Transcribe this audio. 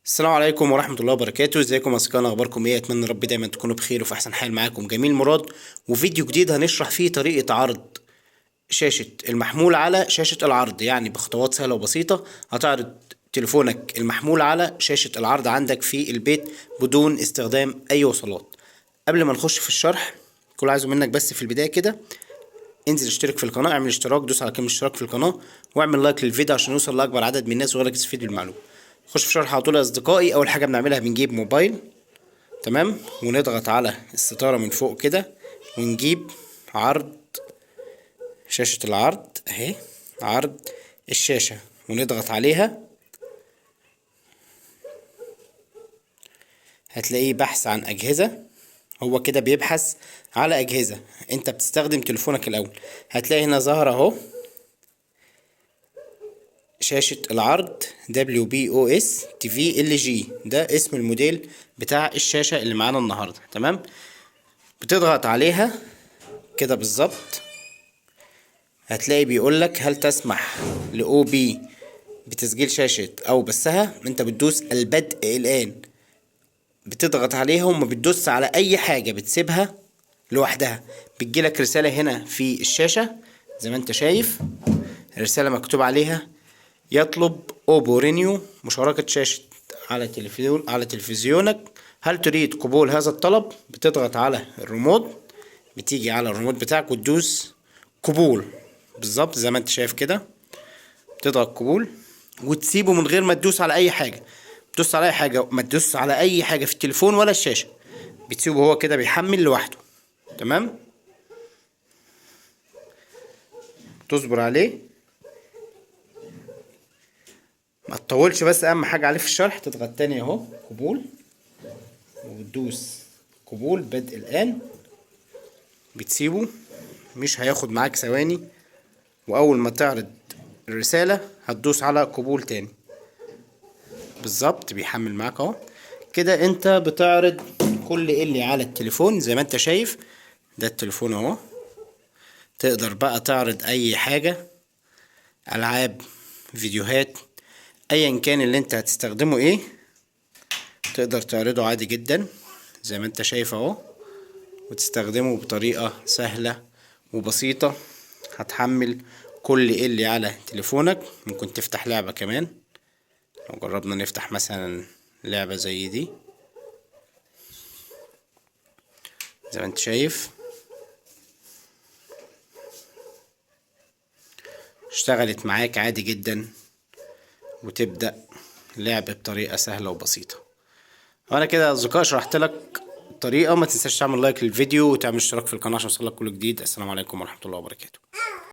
السلام عليكم ورحمة الله وبركاته. ازيكم يا اصدقائنا؟ اخباركم ايه؟ اتمنى رب دايما تكونوا بخير وفي احسن حال. معاكم جميل مراد، وفيديو جديد هنشرح فيه طريقة عرض شاشة المحمول على شاشة العرض، يعني بخطوات سهلة وبسيطة هتعرض تليفونك المحمول على شاشة العرض عندك في البيت بدون استخدام اي وصلات. قبل ما نخش في الشرح، كل عايزه منك بس في البداية كده انزل اشترك في القناة، اعمل اشتراك، دوس على كلمة اشتراك في القناة واعمل لايك للفيديو عشان يوصل لأكبر عدد من الناس وغيرك يستفيد بالمعلومة. نخش في شرح على طول يا اصدقائي. اول حاجة بنعملها بنجيب موبايل، تمام، ونضغط على الستارة من فوق كده ونجيب عرض شاشة العرض اهي، عرض الشاشة، ونضغط عليها. هتلاقيه بحث عن أجهزة، هو كده بيبحث على أجهزة. انت بتستخدم تليفونك الأول، هتلاقي هنا ظهر اهو شاشة العرض WBOS TV LG، ده اسم الموديل بتاع الشاشة اللي معانا النهاردة، تمام. بتضغط عليها كده بالظبط، هتلاقي بيقولك هل تسمح لأو بي بتسجيل شاشة أو بثها. انت بتدوس البدء الآن، بتضغط عليها وما بتدوس على أي حاجة، بتسيبها لوحدها. بتجيلك رسالة هنا في الشاشة زي ما انت شايف، الرسالة مكتوب عليها يطلب أوبو رينيو مشاركة شاشة على تلفزيونك، هل تريد قبول هذا الطلب؟ بتضغط على الريموت، بتيجي على الريموت بتاعك وتدوس قبول بالظبط زي ما انت شايف كده. بتضغط قبول وتسيبه من غير ما تدوس على اي حاجة. تدوس على اي حاجة، ما تدوس على اي حاجة في التليفون ولا الشاشة، بتسيبه هو كده بيحمل لوحده، تمام. تصبر عليه، ما تطولش، بس اهم حاجة عليه في الشرح تضغط تاني اهو قبول، وبتدوس قبول بدء الآن. بتسيبه، مش هياخد معاك ثواني، وأول ما تعرض الرسالة هتدوس على قبول تاني بالظبط، بيحمل معاك اهو. كده انت بتعرض كل اللي على التليفون زي ما انت شايف، ده التليفون اهو. تقدر بقى تعرض اي حاجة، ألعاب، فيديوهات، ايا كان اللي انت هتستخدمه ايه، تقدر تعرضه عادي جدا زي ما انت شايف اهو، وتستخدمه بطريقة سهلة وبسيطة. هتحمل كل اللي على تليفونك، ممكن تفتح لعبة كمان. لو جربنا نفتح مثلا لعبة زي دي زي ما انت شايف، اشتغلت معاك عادي جدا، وتبدأ لعب بطريقة سهلة وبسيطة. وانا كده يا اصدقائي شرحت لك الطريقة. ما تنساش تعمل لايك للفيديو وتعمل اشتراك في القناة عشان يوصلك كل جديد. السلام عليكم ورحمة الله وبركاته.